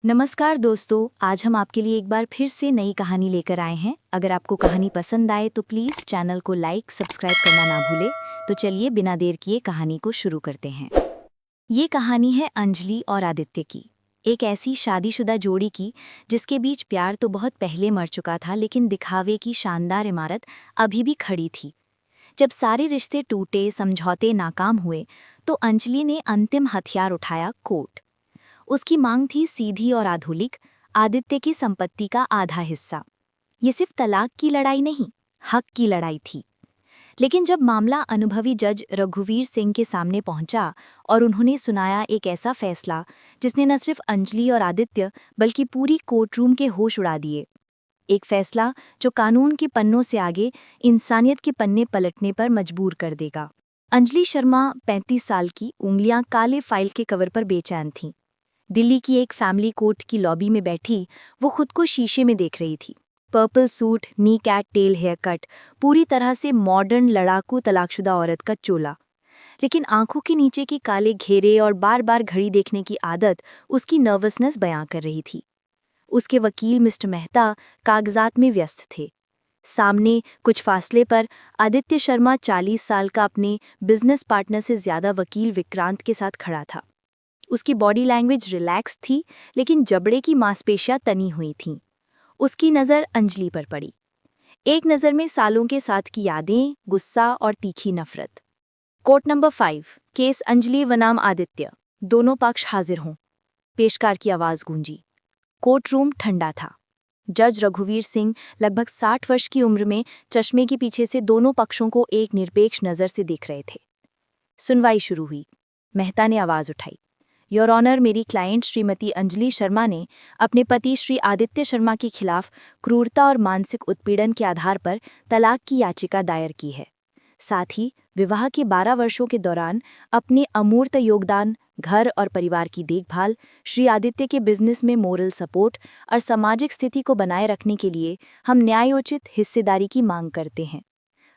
नमस्कार दोस्तों, आज हम आपके लिए एक बार फिर से नई कहानी लेकर आए हैं। अगर आपको कहानी पसंद आए तो प्लीज़ चैनल को लाइक सब्सक्राइब करना ना भूलें। तो चलिए बिना देर किए कहानी को शुरू करते हैं। ये कहानी है अंजलि और आदित्य की, एक ऐसी शादीशुदा जोड़ी की जिसके बीच प्यार तो बहुत पहले मर चुका था, लेकिन दिखावे की शानदार इमारत अभी भी खड़ी थी। जब सारे रिश्ते टूटे, समझौते नाकाम हुए, तो अंजलि ने अंतिम हथियार उठाया, कोर्ट। उसकी मांग थी सीधी और आधुनिक, आदित्य की संपत्ति का आधा हिस्सा। ये सिर्फ तलाक की लड़ाई नहीं, हक की लड़ाई थी। लेकिन जब मामला अनुभवी जज रघुवीर सिंह के सामने पहुंचा और उन्होंने सुनाया एक ऐसा फैसला जिसने न सिर्फ अंजलि और आदित्य बल्कि पूरी कोर्टरूम के होश उड़ा दिए। एक फैसला जो कानून के पन्नों से आगे इंसानियत के पन्ने पलटने पर मजबूर कर देगा। अंजलि शर्मा 35 साल की, उंगलियां काले फाइल के कवर पर बेचैन थीं। दिल्ली की एक फैमिली कोर्ट की लॉबी में बैठी वो खुद को शीशे में देख रही थी। पर्पल सूट, नी कैट टेल हेयर कट, पूरी तरह से मॉडर्न लड़ाकू तलाकशुदा औरत का चोला। लेकिन आंखों के नीचे के काले घेरे और बार बार घड़ी देखने की आदत उसकी नर्वसनेस बयां कर रही थी। उसके वकील मिस्टर मेहता कागजात में व्यस्त थे। सामने कुछ फासले पर आदित्य शर्मा 40 साल का अपने बिजनेस पार्टनर से ज्यादा वकील विक्रांत के साथ खड़ा था। उसकी बॉडी लैंग्वेज रिलैक्स थी, लेकिन जबड़े की मांसपेशियां तनी हुई थीं। उसकी नज़र अंजलि पर पड़ी। एक नज़र में सालों के साथ की यादें, गुस्सा और तीखी नफरत। कोर्ट नंबर 5, केस अंजलि बनाम आदित्य। दोनों पक्ष हाजिर हों। पेशकार की आवाज़ गूंजी। कोर्ट रूम ठंडा था। जज रघुवीर सिंह लगभग 60 वर्ष की उम्र में चश्मे के पीछे से दोनों पक्षों को एक निरपेक्ष नज़र से देख रहे थे। सुनवाई शुरू हुई। मेहता ने आवाज़ उठाई। योर ऑनर, मेरी क्लाइंट श्रीमती अंजलि शर्मा ने अपने पति श्री आदित्य शर्मा के खिलाफ क्रूरता और मानसिक उत्पीड़न के आधार पर तलाक की याचिका दायर की है। साथ ही विवाह के 12 वर्षों के दौरान अपने अमूर्त योगदान, घर और परिवार की देखभाल, श्री आदित्य के बिजनेस में मोरल सपोर्ट और सामाजिक स्थिति को बनाए रखने के लिए हम न्यायोचित हिस्सेदारी की मांग करते हैं।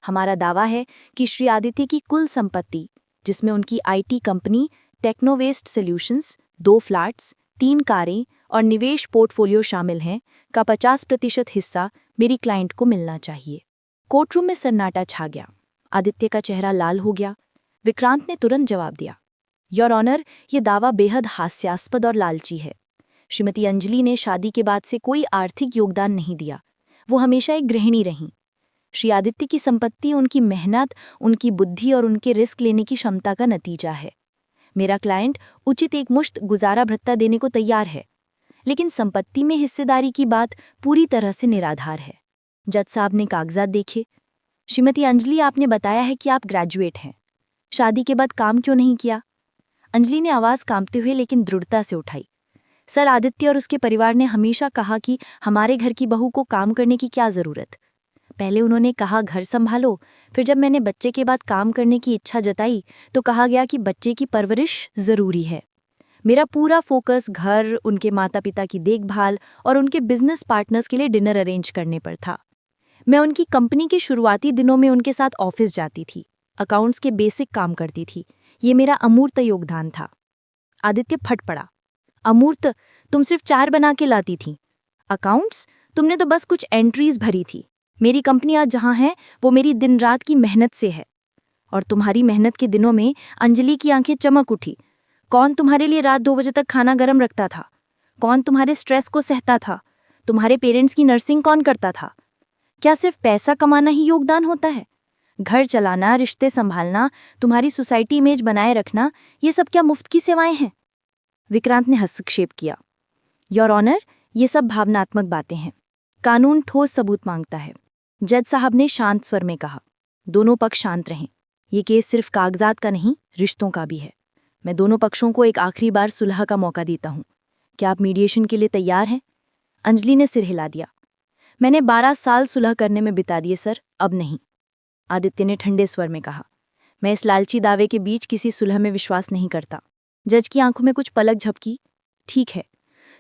हमारा दावा है कि श्री आदित्य की कुल संपत्ति, जिसमें उनकी IT कंपनी टेक्नोवेस्ट सॉल्यूशंस, 2 फ्लैट्स, 3 कारें और निवेश पोर्टफोलियो शामिल हैं, का 50% हिस्सा मेरी क्लाइंट को मिलना चाहिए। कोर्टरूम में सन्नाटा छा गया। आदित्य का चेहरा लाल हो गया। विक्रांत ने तुरंत जवाब दिया, योर ऑनर, ये दावा बेहद हास्यास्पद और लालची है। श्रीमती अंजलि ने शादी के बाद से कोई आर्थिक योगदान नहीं दिया। वो हमेशा एक गृहिणी रहीं। श्री आदित्य की संपत्ति उनकी मेहनत, उनकी बुद्धि और उनके रिस्क लेने की क्षमता का नतीजा है। मेरा क्लाइंट उचित एक मुश्त गुजारा भत्ता देने को तैयार है, लेकिन संपत्ति में हिस्सेदारी की बात पूरी तरह से निराधार है। जज साहब ने कागजात देखे। श्रीमती अंजलि, आपने बताया है कि आप ग्रेजुएट हैं। शादी के बाद काम क्यों नहीं किया? अंजलि ने आवाज़ कांपते हुए लेकिन दृढ़ता से उठाई। सर, आदित्य और उसके परिवार ने हमेशा कहा कि हमारे घर की बहू को काम करने की क्या ज़रूरत। पहले उन्होंने कहा घर संभालो, फिर जब मैंने बच्चे के बाद काम करने की इच्छा जताई तो कहा गया कि बच्चे की परवरिश ज़रूरी है। मेरा पूरा फोकस घर, उनके माता पिता की देखभाल और उनके बिजनेस पार्टनर्स के लिए डिनर अरेंज करने पर था। मैं उनकी कंपनी के शुरुआती दिनों में उनके साथ ऑफिस जाती थी, अकाउंट्स के बेसिक काम करती थी। ये मेरा अमूर्त योगदान था। आदित्य फट पड़ा। अमूर्त? तुम सिर्फ 4 बना के लाती थी। अकाउंट्स? तुमने तो बस कुछ एंट्रीज भरी थी। मेरी कंपनी आज जहां है वो मेरी दिन रात की मेहनत से है। और तुम्हारी मेहनत के दिनों में अंजलि की आंखें चमक उठी। कौन तुम्हारे लिए रात 2 बजे तक खाना गर्म रखता था? कौन तुम्हारे स्ट्रेस को सहता था? तुम्हारे पेरेंट्स की नर्सिंग कौन करता था? क्या सिर्फ पैसा कमाना ही योगदान होता है? घर चलाना, रिश्ते संभालना, तुम्हारी सोसाइटी इमेज बनाए रखना, ये सब क्या मुफ्त की सेवाएं हैं? विक्रांत ने हस्तक्षेप किया। योर ऑनर, ये सब भावनात्मक बातें हैं। कानून ठोस सबूत मांगता है। जज साहब ने शांत स्वर में कहा। दोनों पक्ष शांत रहें। ये केस सिर्फ कागजात का नहीं, रिश्तों का भी है। मैं दोनों पक्षों को एक आखिरी बार सुलह का मौका देता हूँ। क्या आप मीडिएशन के लिए तैयार हैं? अंजलि ने सिर हिला दिया। मैंने 12 साल सुलह करने में बिता दिए सर, अब नहीं। आदित्य ने ठंडे स्वर में कहा। मैं इस लालची दावे के बीच किसी सुलह में विश्वास नहीं करता। जज की आंखों में कुछ पलक झपकी। ठीक है,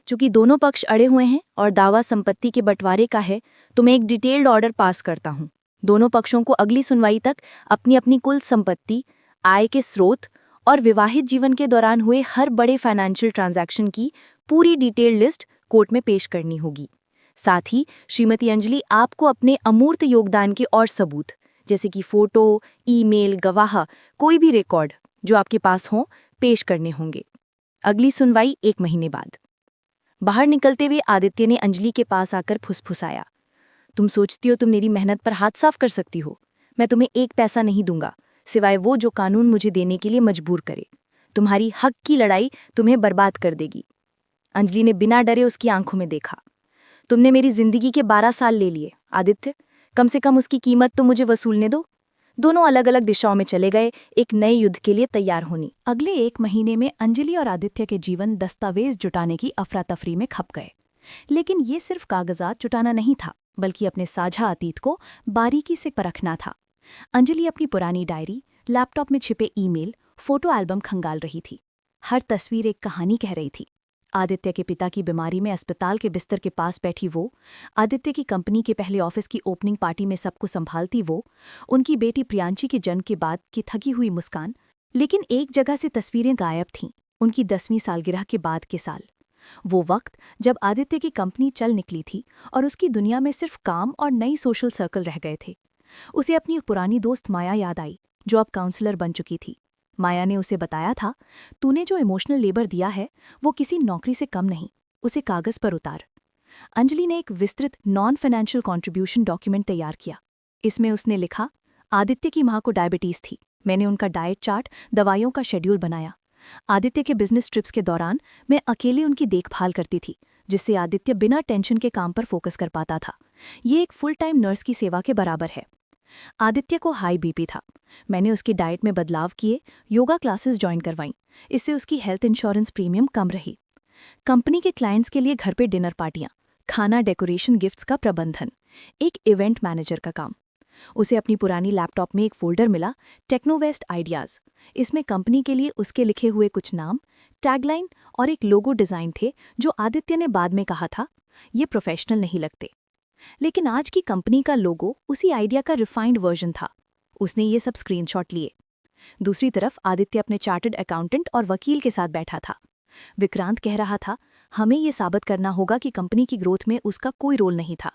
चूंकि दोनों पक्ष अड़े हुए हैं और दावा संपत्ति के बंटवारे का है, तो मैं एक डिटेल्ड ऑर्डर पास करता हूं। दोनों पक्षों को अगली सुनवाई तक अपनी अपनी कुल संपत्ति, आय के स्रोत और विवाहित जीवन के दौरान हुए हर बड़े फाइनेंशियल ट्रांजैक्शन की पूरी डिटेल्ड लिस्ट कोर्ट में पेश करनी होगी। साथ ही श्रीमती अंजलि आपको अपने अमूर्त योगदान के और सबूत जैसे कि फोटो, ईमेल, गवाह, कोई भी रिकॉर्ड जो आपके पास हों पेश करने होंगे। अगली सुनवाई 1 महीने बाद। बाहर निकलते हुए आदित्य ने अंजलि के पास आकर फुसफुसाया, तुम सोचती हो तुम मेरी मेहनत पर हाथ साफ कर सकती हो? मैं तुम्हें 1 पैसा नहीं दूंगा, सिवाय वो जो कानून मुझे देने के लिए मजबूर करे। तुम्हारी हक की लड़ाई तुम्हें बर्बाद कर देगी। अंजलि ने बिना डरे उसकी आंखों में देखा। तुमने मेरी जिंदगी के 12 साल ले लिए आदित्य, कम से कम उसकी कीमत तो मुझे वसूलने दो। दोनों अलग अलग दिशाओं में चले गए, एक नए युद्ध के लिए तैयार होनी। अगले 1 महीने में अंजलि और आदित्य के जीवन दस्तावेज जुटाने की अफरा तफरी में खप गए। लेकिन ये सिर्फ कागजात जुटाना नहीं था, बल्कि अपने साझा अतीत को बारीकी से परखना था। अंजलि अपनी पुरानी डायरी, लैपटॉप में छिपे ईमेल, फोटो एल्बम खंगाल रही थी। हर तस्वीर एक कहानी कह रही थी। आदित्य के पिता की बीमारी में अस्पताल के बिस्तर के पास बैठी वो, आदित्य की कंपनी के पहले ऑफिस की ओपनिंग पार्टी में सबको संभालती वो, उनकी बेटी प्रियांशी के जन्म के बाद की थकी हुई मुस्कान। लेकिन एक जगह से तस्वीरें गायब थीं, उनकी 10वीं सालगिरह के बाद के साल। वो वक्त जब आदित्य की कंपनी चल निकली थी और उसकी दुनिया में सिर्फ काम और नई सोशल सर्कल रह गए थे। उसे अपनी पुरानी दोस्त माया याद आई, जो अब काउंसलर बन चुकी थी। माया ने उसे बताया था, तूने जो इमोशनल लेबर दिया है वो किसी नौकरी से कम नहीं, उसे कागज पर उतार। अंजलि ने एक विस्तृत नॉन फाइनेंशियल कॉन्ट्रीब्यूशन डॉक्यूमेंट तैयार किया। इसमें उसने लिखा, आदित्य की मां को डायबिटीज थी, मैंने उनका डाइट चार्ट, दवाइयों का शेड्यूल बनाया। आदित्य के बिजनेस ट्रिप्स के दौरान मैं अकेले उनकी देखभाल करती थी, जिससे आदित्य बिना टेंशन के काम पर फोकस कर पाता था। ये एक फुल टाइम नर्स की सेवा के बराबर है। आदित्य को हाई बीपी था, मैंने उसकी डाइट में बदलाव किए, योगा क्लासेस ज्वाइन करवाईं, इससे उसकी हेल्थ इंश्योरेंस प्रीमियम कम रही। कंपनी के क्लाइंट्स के लिए घर पे डिनर पार्टियां, खाना, डेकोरेशन, गिफ्ट्स का प्रबंधन, एक इवेंट मैनेजर का काम। उसे अपनी पुरानी लैपटॉप में एक फोल्डर मिला, टेक्नोवेस्ट आइडियाज। इसमें कंपनी के लिए उसके लिखे हुए कुछ नाम, टैगलाइन और एक लोगो डिजाइन थे, जो आदित्य ने बाद में कहा था, ये प्रोफेशनल नहीं लगते। लेकिन आज की कंपनी का लोगो उसी आइडिया का रिफाइंड वर्जन था। उसने ये सब स्क्रीनशॉट लिए। दूसरी तरफ आदित्य अपने चार्टर्ड अकाउंटेंट और वकील के साथ बैठा था। विक्रांत कह रहा था, हमें ये साबित करना होगा कि कंपनी की ग्रोथ में उसका कोई रोल नहीं था।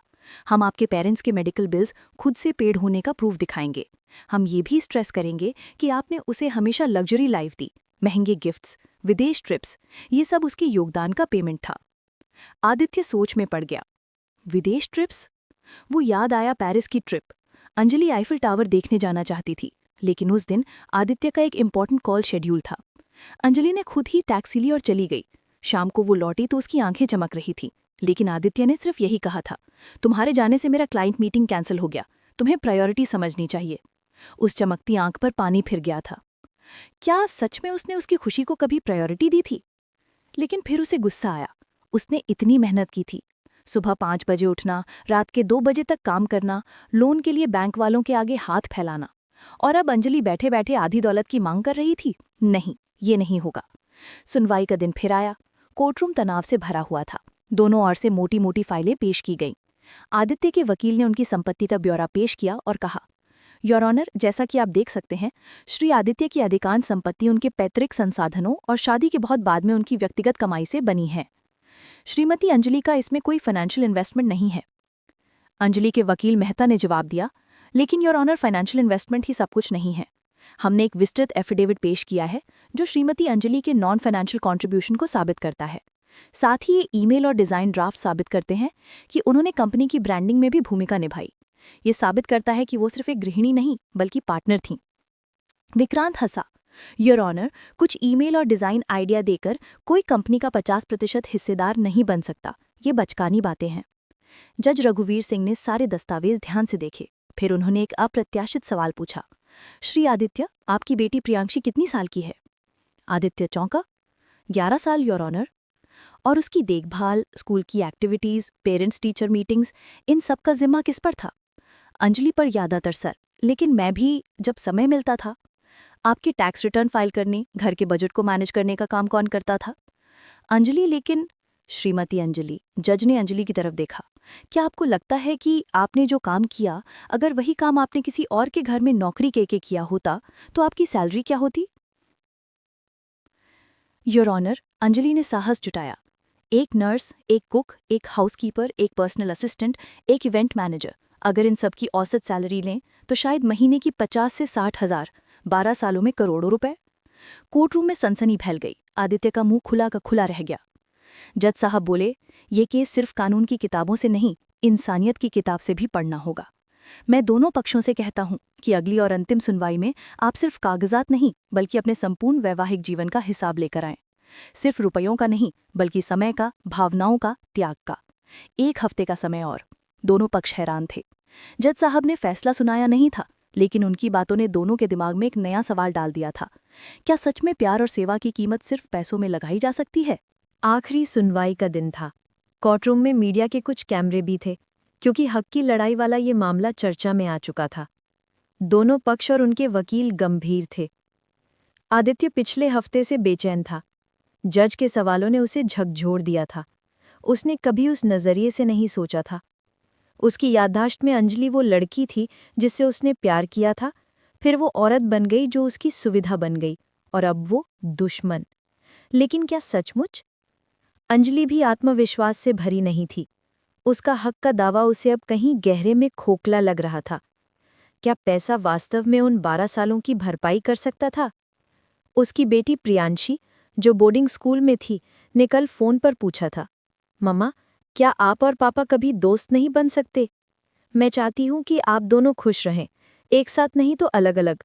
हम आपके पेरेंट्स के मेडिकल बिल्स खुद से पेड होने का प्रूफ दिखाएंगे। हम ये भी स्ट्रेस करेंगे कि आपने उसे हमेशा लग्जरी लाइफ दी, महंगे गिफ्ट्स, विदेश ट्रिप्स, ये सब उसके योगदान का पेमेंट था। आदित्य सोच में पड़ गया। विदेश ट्रिप्स? वो याद आया पेरिस की ट्रिप। अंजलि आईफिल टावर देखने जाना चाहती थी, लेकिन उस दिन आदित्य का एक इम्पॉर्टेंट कॉल शेड्यूल था। अंजलि ने खुद ही टैक्सी ली और चली गई। शाम को वो लौटी तो उसकी आंखें चमक रही थीं, लेकिन आदित्य ने सिर्फ यही कहा था, तुम्हारे जाने से मेरा क्लाइंट मीटिंग कैंसिल हो गया, तुम्हें प्रायोरिटी समझनी चाहिए। उस चमकती आंख पर पानी फिर गया था। क्या सच में उसने उसकी खुशी को कभी प्रायोरिटी दी थी? लेकिन फिर उसे गुस्सा आया। उसने इतनी मेहनत की थी, सुबह 5 बजे उठना, रात के 2 बजे तक काम करना, लोन के लिए बैंक वालों के आगे हाथ फैलाना, और अब अंजलि बैठे बैठे आधी दौलत की मांग कर रही थी। नहीं, ये नहीं होगा। सुनवाई का दिन फिर आया। कोर्टरूम तनाव से भरा हुआ था। दोनों ओर से मोटी मोटी फाइलें पेश की गईं। आदित्य के वकील ने उनकी संपत्ति का ब्यौरा पेश किया और कहा, योर ऑनर, जैसा कि आप देख सकते हैं, श्री आदित्य की अधिकांश संपत्ति उनके पैतृक संसाधनों और शादी के बहुत बाद में उनकी व्यक्तिगत कमाई से बनी है। श्रीमती अंजलि का इसमें कोई फाइनेंशियल इन्वेस्टमेंट नहीं है। अंजलि के वकील मेहता ने जवाब दिया, लेकिन योर ऑनर, फाइनेंशियल इन्वेस्टमेंट ही सब कुछ नहीं है। हमने एक विस्तृत एफिडेविट पेश किया है, जो श्रीमती अंजलि के नॉन फाइनेंशियल कॉन्ट्रीब्यूशन को साबित करता है। साथ ही ये ईमेल और डिजाइन ड्राफ्ट साबित करते हैं कि उन्होंने कंपनी की ब्रांडिंग में भी भूमिका निभाई। ये साबित करता है कि वो सिर्फ एक गृहिणी नहीं, बल्कि पार्टनर थीं। विक्रांत हंसा। योर ऑनर, कुछ ईमेल और डिजाइन आइडिया देकर कोई कंपनी का 50% हिस्सेदार नहीं बन सकता। ये बचकानी बातें हैं। जज रघुवीर सिंह ने सारे दस्तावेज ध्यान से देखे। फिर उन्होंने एक अप्रत्याशित सवाल पूछा, श्री आदित्य, आपकी बेटी प्रियांशी कितनी साल की है? आदित्य चौंका। 11 साल, योर ऑनर। और उसकी देखभाल, स्कूल की एक्टिविटीज, पेरेंट्स टीचर मीटिंग्स, इन सब का जिम्मा किस पर था? अंजलि पर ज्यादातर सर, लेकिन मैं भी जब समय मिलता था। आपके टैक्स रिटर्न फाइल करने, घर के बजट को मैनेज करने का काम कौन करता था? अंजलि। लेकिन श्रीमती अंजलि, जज ने अंजलि की तरफ देखा, क्या आपको लगता है कि आपने जो काम किया, अगर वही काम आपने किसी और के घर में नौकरी के किया होता तो आपकी सैलरी क्या होती? योर ऑनर, अंजलि ने साहस जुटाया, एक नर्स, एक कुक, एक हाउसकीपर, एक पर्सनल असिस्टेंट, एक इवेंट मैनेजर। अगर इन सब की औसत सैलरी लें तो शायद महीने की 50 से 60 हज़ार, 12 सालों में करोड़ों रुपए। कोर्टरूम में सनसनी फैल गई। आदित्य का मुंह खुला का खुला रह गया। जज साहब बोले, ये केस सिर्फ कानून की किताबों से नहीं, इंसानियत की किताब से भी पढ़ना होगा। मैं दोनों पक्षों से कहता हूं कि अगली और अंतिम सुनवाई में आप सिर्फ कागजात नहीं बल्कि अपने संपूर्ण वैवाहिक जीवन का हिसाब लेकर आएं। सिर्फ रुपयों का नहीं बल्कि समय का, भावनाओं का, त्याग का। 1 हफ्ते का समय और। दोनों पक्ष हैरान थे। जज साहब ने फैसला सुनाया नहीं था, लेकिन उनकी बातों ने दोनों के दिमाग में एक नया सवाल डाल दिया था। क्या सच में प्यार और सेवा की कीमत सिर्फ पैसों में लगाई जा सकती है? आखिरी सुनवाई का दिन था। कोर्टरूम में मीडिया के कुछ कैमरे भी थे, क्योंकि हक की लड़ाई वाला ये मामला चर्चा में आ चुका था। दोनों पक्ष और उनके वकील गंभीर थे। आदित्य पिछले हफ्ते से बेचैन था। जज के सवालों ने उसे झकझोर दिया था। उसने कभी उस नज़रिए से नहीं सोचा था। उसकी याददाश्त में अंजलि वो लड़की थी जिससे उसने प्यार किया था, फिर वो औरत बन गई जो उसकी सुविधा बन गई, और अब वो दुश्मन। लेकिन क्या सचमुच? अंजलि भी आत्मविश्वास से भरी नहीं थी। उसका हक का दावा उसे अब कहीं गहरे में खोखला लग रहा था। क्या पैसा वास्तव में उन 12 सालों की भरपाई कर सकता था? उसकी बेटी प्रियांशी, जो बोर्डिंग स्कूल में थी, ने कल फोन पर पूछा था, मम्मा, क्या आप और पापा कभी दोस्त नहीं बन सकते? मैं चाहती हूं कि आप दोनों खुश रहें, एक साथ नहीं तो अलग अलग।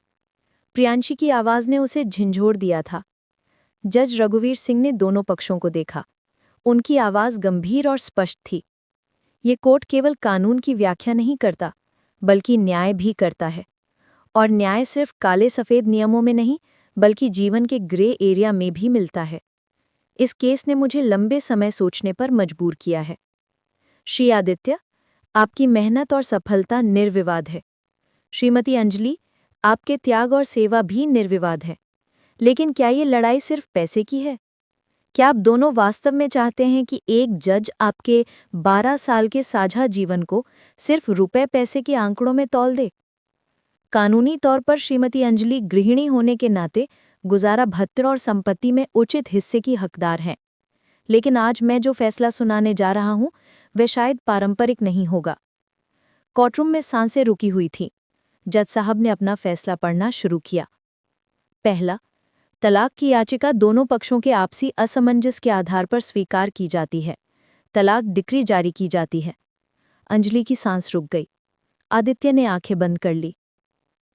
प्रियांशी की आवाज ने उसे झंझोर दिया था। जज रघुवीर सिंह ने दोनों पक्षों को देखा। उनकी आवाज गंभीर और स्पष्ट थी। ये कोर्ट केवल कानून की व्याख्या नहीं करता, बल्कि न्याय भी करता है। और न्याय सिर्फ काले सफेद नियमों में नहीं, बल्कि जीवन के ग्रे एरिया में भी मिलता है। इस केस ने मुझे लंबे समय सोचने पर मजबूर किया है। श्री आदित्य, आपकी मेहनत और सफलता निर्विवाद है। श्रीमती अंजलि, आपके त्याग और सेवा भी निर्विवाद है। लेकिन क्या ये लड़ाई सिर्फ पैसे की है? क्या आप दोनों वास्तव में चाहते हैं कि एक जज आपके 12 साल के साझा जीवन को सिर्फ रुपए पैसे के आंकड़ों में तौल दे? कानूनी तौर पर श्रीमती अंजलि गृहिणी होने के नाते गुजारा भत्ते और संपत्ति में उचित हिस्से की हकदार हैं। लेकिन आज मैं जो फैसला सुनाने जा रहा हूं, वह शायद पारंपरिक नहीं होगा। कोर्टरूम में सांसें रुकी हुई थीं। जज साहब ने अपना फैसला पढ़ना शुरू किया। पहला, तलाक की याचिका दोनों पक्षों के आपसी असमंजस के आधार पर स्वीकार की जाती है। तलाक डिक्री जारी की जाती है। अंजलि की सांस रुक गई। आदित्य ने आंखें बंद कर ली।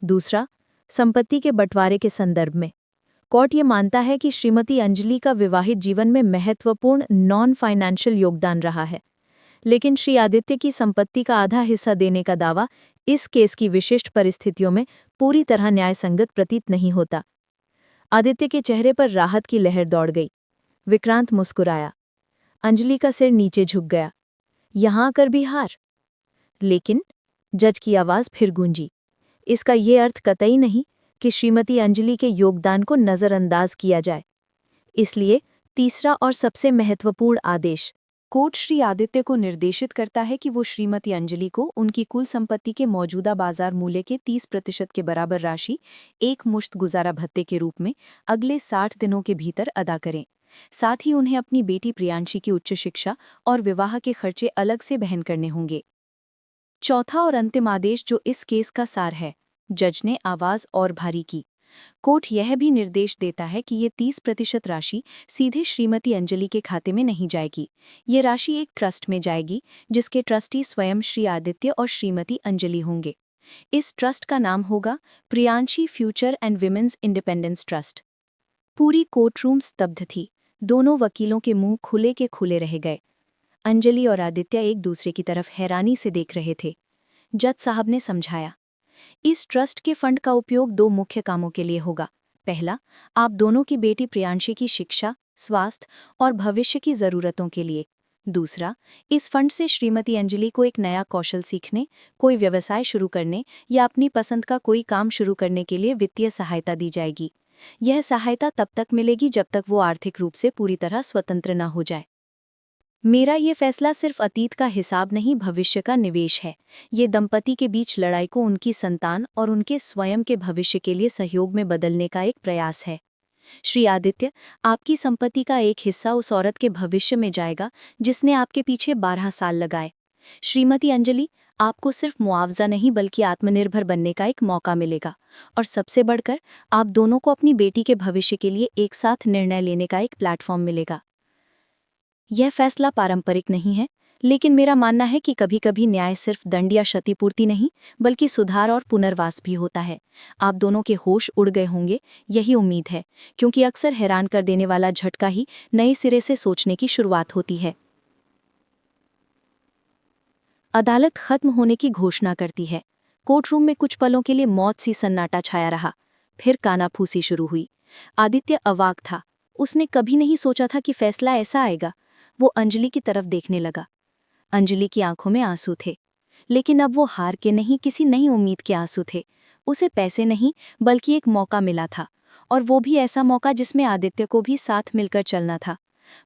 दूसरा, संपत्ति के बंटवारे के संदर्भ में कोर्ट ये मानता है कि श्रीमती अंजलि का विवाहित जीवन में महत्वपूर्ण नॉन फाइनेंशियल योगदान रहा है, लेकिन श्री आदित्य की संपत्ति का आधा हिस्सा देने का दावा इस केस की विशिष्ट परिस्थितियों में पूरी तरह न्यायसंगत प्रतीत नहीं होता। आदित्य के चेहरे पर राहत की लहर दौड़ गई। विक्रांत मुस्कुराया। अंजलि का सिर नीचे झुक गया। यहां आकर भी हार? लेकिन जज की आवाज फिर गूंजी। इसका ये अर्थ कतई नहीं कि श्रीमती अंजलि के योगदान को नजरअंदाज किया जाए। इसलिए तीसरा और सबसे महत्वपूर्ण आदेश, कोर्ट श्री आदित्य को निर्देशित करता है कि वो श्रीमती अंजलि को उनकी कुल संपत्ति के मौजूदा बाजार मूल्य के 30% के बराबर राशि एक मुश्त गुजारा भत्ते के रूप में अगले 60 दिनों के भीतर अदा करें। साथ ही उन्हें अपनी बेटी प्रियांशी की उच्च शिक्षा और विवाह के खर्चे अलग से वहन करने होंगे। चौथा और अंतिम आदेश, जो इस केस का सार है, जज ने आवाज और भारी की। कोर्ट यह भी निर्देश देता है कि ये 30% राशि सीधे श्रीमती अंजलि के खाते में नहीं जाएगी। ये राशि एक ट्रस्ट में जाएगी, जिसके ट्रस्टी स्वयं श्री आदित्य और श्रीमती अंजलि होंगे। इस ट्रस्ट का नाम होगा Priyanshi future and women's independence trust. पूरी कोर्टरूम स्तब्ध थी। दोनों वकीलों के मुंह खुले के खुले रह गए। अंजलि और आदित्य एक दूसरे की तरफ हैरानी से देख रहे थे। जज साहब ने समझाया, इस ट्रस्ट के फंड का उपयोग 2 मुख्य कामों के लिए होगा। पहला, आप दोनों की बेटी प्रियांशी की शिक्षा, स्वास्थ्य और भविष्य की जरूरतों के लिए। दूसरा, इस फंड से श्रीमती अंजलि को एक नया कौशल सीखने, कोई व्यवसाय शुरू करने या अपनी पसंद का कोई काम शुरू करने के लिए वित्तीय सहायता दी जाएगी। यह सहायता तब तक मिलेगी जब तक वो आर्थिक रूप से पूरी तरह स्वतंत्र न हो जाए। मेरा ये फैसला सिर्फ अतीत का हिसाब नहीं, भविष्य का निवेश है। ये दंपति के बीच लड़ाई को उनकी संतान और उनके स्वयं के भविष्य के लिए सहयोग में बदलने का एक प्रयास है। श्री आदित्य, आपकी संपत्ति का एक हिस्सा उस औरत के भविष्य में जाएगा जिसने आपके पीछे 12 साल लगाए। श्रीमती अंजलि, आपको सिर्फ मुआवजा नहीं बल्कि आत्मनिर्भर बनने का एक मौका मिलेगा, और सबसे बढ़कर आप दोनों को अपनी बेटी के भविष्य के लिए एक साथ निर्णय लेने का एक प्लेटफॉर्म मिलेगा। यह फैसला पारंपरिक नहीं है, लेकिन मेरा मानना है कि कभी कभी न्याय सिर्फ दंड या क्षतिपूर्ति नहीं बल्कि सुधार और पुनर्वास भी होता है। आप दोनों के होश उड़ गए होंगे, यही उम्मीद है, क्योंकि अक्सर हैरान कर देने वाला झटका ही नए सिरे से सोचने की शुरुआत होती है। अदालत खत्म होने की घोषणा करती है। कोर्टरूम में कुछ पलों के लिए मौत सी सन्नाटा छाया रहा। फिर कानाफूसी शुरू हुई। आदित्य अवाक था। उसने कभी नहीं सोचा था कि फैसला ऐसा आएगा। वो अंजलि की तरफ देखने लगा। अंजलि की आंखों में आंसू थे, लेकिन अब वो हार के नहीं, किसी नई उम्मीद के आंसू थे। उसे पैसे नहीं बल्कि एक मौका मिला था, और वो भी ऐसा मौका जिसमें आदित्य को भी साथ मिलकर चलना था।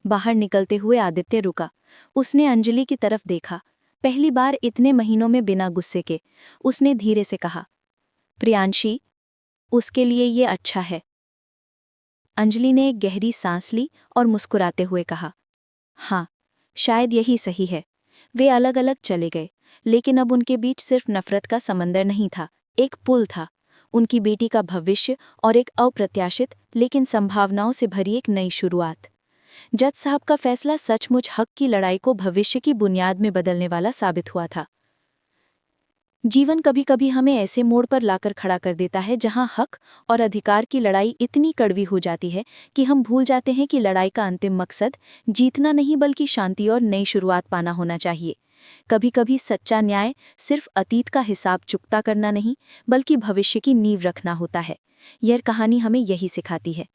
बाहर निकलते हुए आदित्य रुका। उसने अंजलि की तरफ देखा, पहली बार इतने महीनों में बिना गुस्से के। उसने धीरे से कहा, प्रियांशी, उसके लिए ये अच्छा है। अंजलि ने एक गहरी सांस ली और मुस्कुराते हुए कहा, हाँ, शायद यही सही है। वे अलग अलग चले गए, लेकिन अब उनके बीच सिर्फ नफरत का समंदर नहीं था, एक पुल था। उनकी बेटी का भविष्य और एक अप्रत्याशित लेकिन संभावनाओं से भरी एक नई शुरुआत। जज साहब का फैसला सचमुच हक की लड़ाई को भविष्य की बुनियाद में बदलने वाला साबित हुआ था। जीवन कभी कभी हमें ऐसे मोड़ पर लाकर खड़ा कर देता है जहां हक और अधिकार की लड़ाई इतनी कड़वी हो जाती है कि हम भूल जाते हैं कि लड़ाई का अंतिम मकसद जीतना नहीं बल्कि शांति और नई शुरुआत पाना होना चाहिए। कभी कभी सच्चा न्याय सिर्फ अतीत का हिसाब चुकता करना नहीं बल्कि भविष्य की नींव रखना होता है। यह कहानी हमें यही सिखाती है।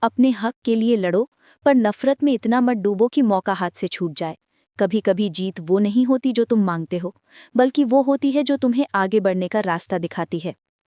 अपने हक के लिए लड़ो, पर नफरत में इतना मत डूबो कि मौका हाथ से छूट जाए। कभी कभी जीत वो नहीं होती जो तुम मांगते हो, बल्कि वो होती है जो तुम्हें आगे बढ़ने का रास्ता दिखाती है।